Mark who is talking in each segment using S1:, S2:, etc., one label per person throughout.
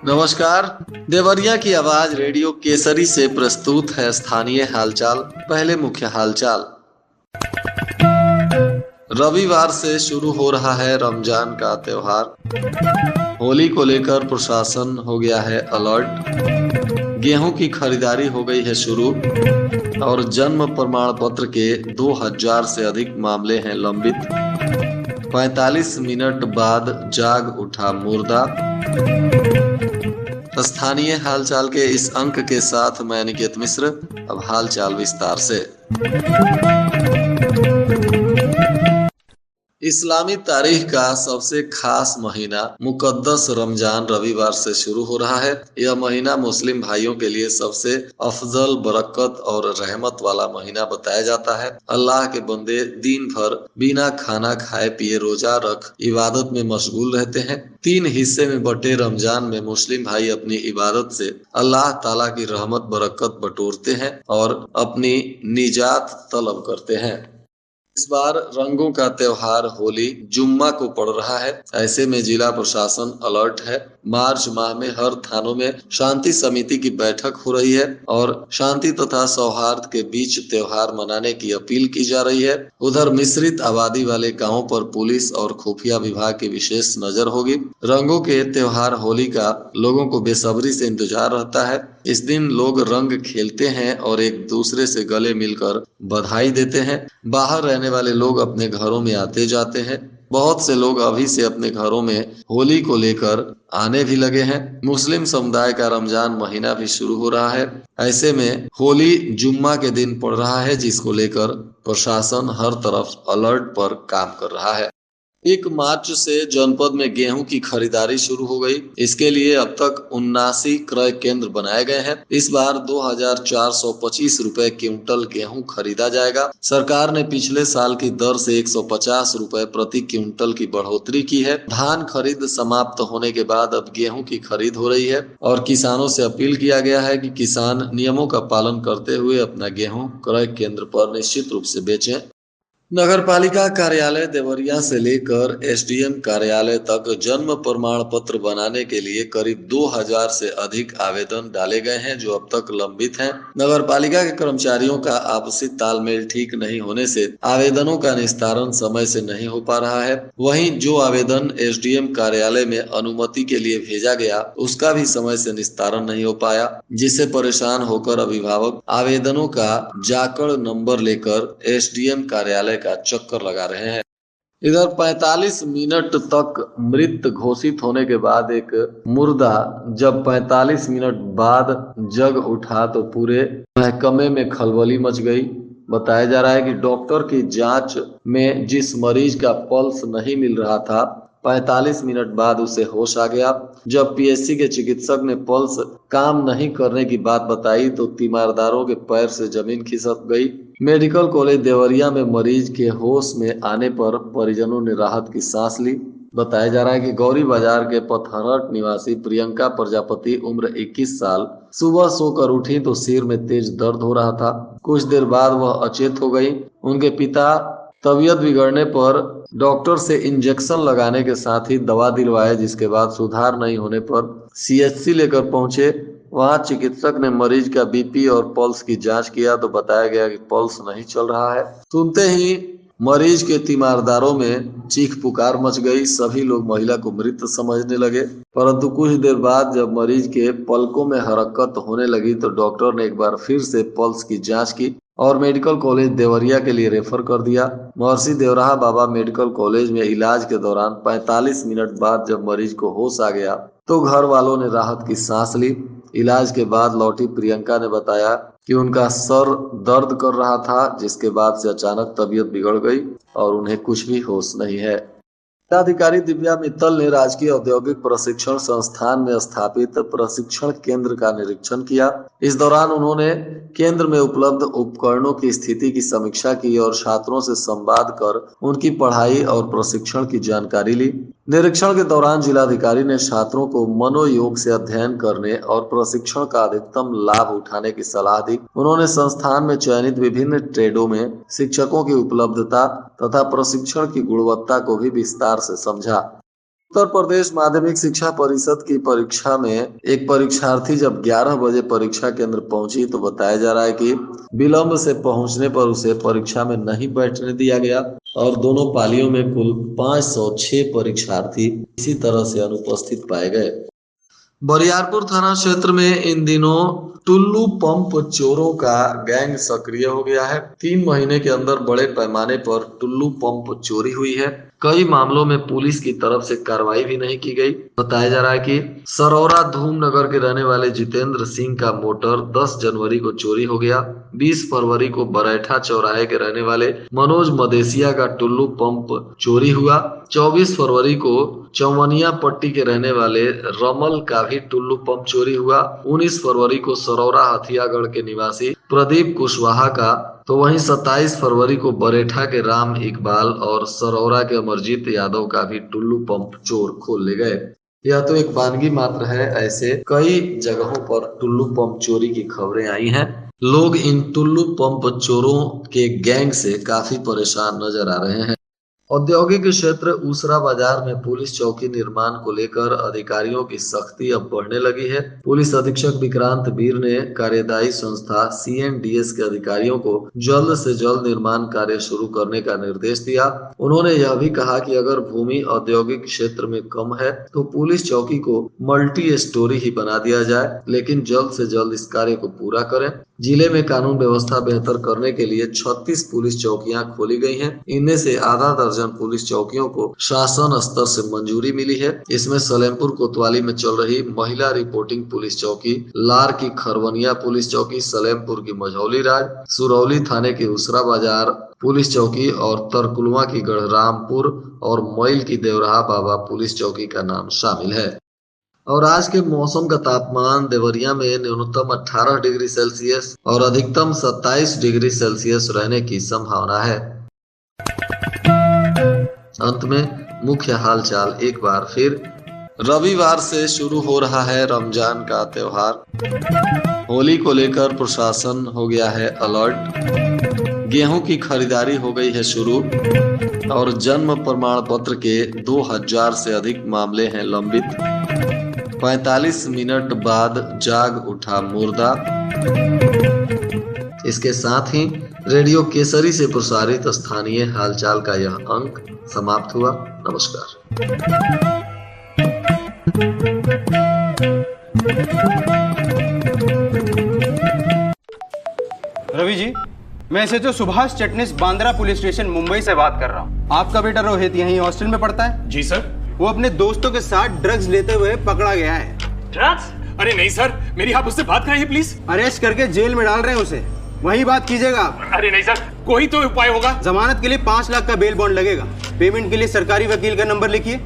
S1: नमस्कार। देवरिया की आवाज रेडियो केसरी से प्रस्तुत है स्थानीय हालचाल। पहले मुख्य हालचाल। रविवार से शुरू हो रहा है रमजान का त्योहार। होली को लेकर प्रशासन हो गया है अलर्ट। गेहूं की खरीदारी हो गई है शुरू और जन्म प्रमाण पत्र के 2000 से अधिक मामले हैं लंबित। 45 मिनट बाद जाग उठा मुर्दा। स्थानीय हालचाल के इस अंक के साथ मैं निकेत मिश्र। अब हालचाल विस्तार से। इस्लामी तारीख का सबसे खास महीना मुकद्दस रमजान रविवार से शुरू हो रहा है। यह महीना मुस्लिम भाइयों के लिए सबसे अफजल, बरकत और रहमत वाला महीना बताया जाता है। अल्लाह के बंदे दिन भर बिना खाना खाए पिए रोजा रख इबादत में मशगूल रहते हैं। 3 हिस्से में बटे रमजान में मुस्लिम भाई अपनी इबादत से अल्लाह ताला की रहमत बरकत बटोरते हैं और अपनी निजात तलब करते हैं। इस बार रंगों का त्योहार होली जुम्मा को पड़ रहा है। ऐसे में जिला प्रशासन अलर्ट है। मार्च माह में हर थानों में शांति समिति की बैठक हो रही है और शांति तथा सौहार्द के बीच त्योहार मनाने की अपील की जा रही है। उधर मिश्रित आबादी वाले गांवों पर पुलिस और खुफिया विभाग की विशेष नजर होगी। रंगों के त्योहार होली का लोगों को बेसब्री से इंतजार रहता है। इस दिन लोग रंग खेलते हैं और एक दूसरे से गले मिलकर बधाई देते हैं। बाहर रहने वाले लोग अपने घरों में आते जाते हैं। बहुत से लोग अभी से अपने घरों में होली को लेकर आने भी लगे हैं। मुस्लिम समुदाय का रमजान महीना भी शुरू हो रहा है। ऐसे में होली जुम्मा के दिन पड़ रहा है, जिसको लेकर प्रशासन हर तरफ अलर्ट पर काम कर रहा है। 1 मार्च से जनपद में गेहूं की खरीदारी शुरू हो गई। इसके लिए अब तक 79 क्रय केंद्र बनाए गए हैं। इस बार 2425 रुपए क्विंटल गेहूं खरीदा जाएगा। सरकार ने पिछले साल की दर से 150 रुपए प्रति क्विंटल की बढ़ोतरी की है। धान खरीद समाप्त होने के बाद अब गेहूं की खरीद हो रही है और किसानों से अपील किया गया है कि किसान नियमों का पालन करते हुए अपना गेहूं क्रय केंद्र पर निश्चित रूप से बेचें। नगर पालिका कार्यालय देवरिया से लेकर एसडीएम कार्यालय तक जन्म प्रमाण पत्र बनाने के लिए करीब 2000 से अधिक आवेदन डाले गए हैं, जो अब तक लंबित हैं। नगर पालिका के कर्मचारियों का आपसी तालमेल ठीक नहीं होने से आवेदनों का निस्तारण समय से नहीं हो पा रहा है। वहीं जो आवेदन एसडीएम कार्यालय में अनुमति के लिए भेजा गया, उसका भी समय से निस्तारण नहीं हो पाया, जिससे परेशान होकर अभिभावक आवेदनों का जाकड़ नंबर लेकर एसडीएम कार्यालय का चक्कर लगा रहे हैं। इधर 45 मिनट तक मृत घोषित होने के बाद एक मुर्दा जब 45 मिनट बाद जग उठा तो पूरे महकमे में खलबली मच गई। बताया जा रहा है कि डॉक्टर की जांच में जिस मरीज का पल्स नहीं मिल रहा था, 45 मिनट बाद उसे होश आ गया। जब पीएचसी के चिकित्सक ने पल्स काम नहीं करने की बात बताई तो तीमारदारों के पैर से जमीन खिसक गई। मेडिकल कॉलेज देवरिया में मरीज के होश में आने पर परिजनों ने राहत की सांस ली। बताया जा रहा है कि गौरी बाजार के पथरहट निवासी प्रियंका प्रजापति उम्र 21 साल सुबह सोकर उठी तो सिर में तेज दर्द हो रहा था। कुछ देर बाद वह अचेत हो गई। उनके पिता तबीयत बिगड़ने पर डॉक्टर से इंजेक्शन लगाने के साथ ही दवा दिलवाए, जिसके बाद सुधार नहीं होने पर सीएचसी लेकर पहुंचे। वहां चिकित्सक ने मरीज का बीपी और पल्स की जांच किया तो बताया गया कि पल्स नहीं चल रहा है। सुनते ही मरीज के तीमारदारों में चीख पुकार मच गई। सभी लोग महिला को मृत समझने लगे, परंतु कुछ देर बाद जब मरीज के पलकों में हरकत होने लगी तो डॉक्टर ने एक बार फिर से पल्स की जांच की और मेडिकल कॉलेज देवरिया के लिए रेफर कर दिया। महर्षि देवराहा बाबा मेडिकल कॉलेज में इलाज के दौरान 45 मिनट बाद जब मरीज को होश आ गया तो घर वालों ने राहत की सांस ली। इलाज के बाद लौटी प्रियंका ने बताया कि उनका सर दर्द कर रहा था, जिसके बाद से अचानक तबीयत बिगड़ गई और उन्हें कुछ भी होश नहीं है। जिलाधिकारी दिव्या मित्तल ने राजकीय औद्योगिक प्रशिक्षण संस्थान में स्थापित प्रशिक्षण केंद्र का निरीक्षण किया। इस दौरान उन्होंने केंद्र में उपलब्ध उपकरणों की स्थिति की समीक्षा की और छात्रों से संवाद कर उनकी पढ़ाई और प्रशिक्षण की जानकारी ली। निरीक्षण के दौरान जिलाधिकारी ने छात्रों को मनोयोग से अध्ययन करने और प्रशिक्षण का अधिकतम लाभ उठाने की सलाह दी। उन्होंने संस्थान में चयनित विभिन्न ट्रेडों में शिक्षकों की उपलब्धता तथा प्रशिक्षण की गुणवत्ता को भी विस्तार से समझा। उत्तर प्रदेश माध्यमिक शिक्षा परिषद की परीक्षा में एक परीक्षार्थी जब 11 बजे परीक्षा केंद्र पहुंची तो बताया जा रहा है कि विलंब से पहुंचने पर उसे परीक्षा में नहीं बैठने दिया गया और दोनों पालियों में कुल 506 परीक्षार्थी इसी तरह से अनुपस्थित पाए गए। बरियारपुर थाना क्षेत्र में इन दिनों टुल्लू पंप चोरों का गैंग सक्रिय हो गया है। 3 महीने के अंदर बड़े पैमाने पर टुल्लू पंप चोरी हुई है। कई मामलों में पुलिस की तरफ से कार्रवाई भी नहीं की गई। बताया जा रहा है कि सरौरा धूमनगर के रहने वाले जितेंद्र सिंह का मोटर 10 जनवरी को चोरी हो गया। 20 फरवरी को बरैठा चौराहे के रहने वाले मनोज मदेसिया का टुल्लू पंप चोरी हुआ। 24 फरवरी को चौवनिया पट्टी के रहने वाले रमल का भी टुल्लू पंप चोरी हुआ। 19 फरवरी को सरौरा हथियागढ़ के निवासी प्रदीप कुशवाहा का, तो वहीं 27 फरवरी को बरेठा के राम इकबाल और सरौरा के अमरजीत यादव का भी टुल्लू पंप चोर खोल ले गए। यह तो एक वानगी मात्र है, ऐसे कई जगहों पर टुल्लू पंप चोरी की खबरें आई हैं। लोग इन टुल्लू पंप चोरों के गैंग से काफी परेशान नजर आ रहे हैं। औद्योगिक क्षेत्र ऊसरा बाजार में पुलिस चौकी निर्माण को लेकर अधिकारियों की सख्ती अब बढ़ने लगी है। पुलिस अधीक्षक विक्रांत वीर ने कार्यदायी संस्था CNDS के अधिकारियों को जल्द से जल्द निर्माण कार्य शुरू करने का निर्देश दिया। उन्होंने यह भी कहा कि अगर भूमि औद्योगिक क्षेत्र में कम है तो पुलिस चौकी को मल्टी स्टोरी ही बना दिया जाए, लेकिन जल्द से जल्द इस कार्य को पूरा करें। जिले में कानून व्यवस्था बेहतर करने के लिए 36 पुलिस चौकियां खोली गई हैं। इनमें से आधा दर्जन पुलिस चौकियों को शासन स्तर से मंजूरी मिली है। इसमें सलेमपुर कोतवाली में चल रही महिला रिपोर्टिंग पुलिस चौकी, लार की खरवनिया पुलिस चौकी, सलेमपुर की मझौली राज, सुरौली थाने की उसरा बाजार पुलिस चौकी और तरकुलवा की गढ़रामपुर और मैल की देवराहा बाबा पुलिस चौकी का नाम शामिल है। और आज के मौसम का तापमान देवरिया में न्यूनतम 18 डिग्री सेल्सियस और अधिकतम 27 डिग्री सेल्सियस रहने की संभावना है। अंत में मुख्य हालचाल एक बार फिर। रविवार से शुरू हो रहा है रमजान का त्योहार। होली को लेकर प्रशासन हो गया है अलर्ट। गेहूं की खरीदारी हो गई है शुरू और जन्म प्रमाण पत्र के 2000 से अधिक मामले हैं लंबित। 45 मिनट बाद जाग उठा मुर्दा। इसके साथ ही रेडियो केसरी से प्रसारित स्थानीय हालचाल का यह अंक समाप्त हुआ। नमस्कार।
S2: रवि जी, मैं SHO Subhash Chatnis Bandra police station Mumbai से बात कर रहा हूँ। आपका बेटा रोहित यहीं हॉस्टल में पढ़ता है?
S3: जी सर।
S2: वो अपने दोस्तों के साथ ड्रग्स लेते हुए पकड़ा गया है।
S3: ड्रग्स? अरे नहीं सर, मेरी आप उससे बात कराइए प्लीज।
S2: अरेस्ट करके जेल में डाल रहे हैं उसे, वही बात कीजिएगा।
S3: अरे नहीं सर, कोई तो उपाय होगा।
S2: जमानत के लिए 5 लाख का बेल बॉन्ड लगेगा। पेमेंट के लिए सरकारी वकील का नंबर लिखिए।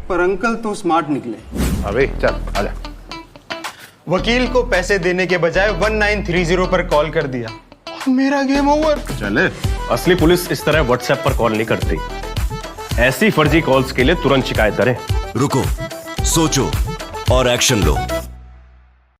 S2: पर अंकल तो स्मार्ट निकले।
S4: अबे चल आजा।
S2: वकील को पैसे देने के बजाय 1930 पर कॉल कर दिया और मेरा गेम ओवर।
S4: चले।
S5: असली पुलिस इस तरह व्हाट्सएप पर कॉल नहीं करती। ऐसी फर्जी कॉल्स के लिए तुरंत शिकायत करें।
S6: रुको, सोचो और एक्शन लो।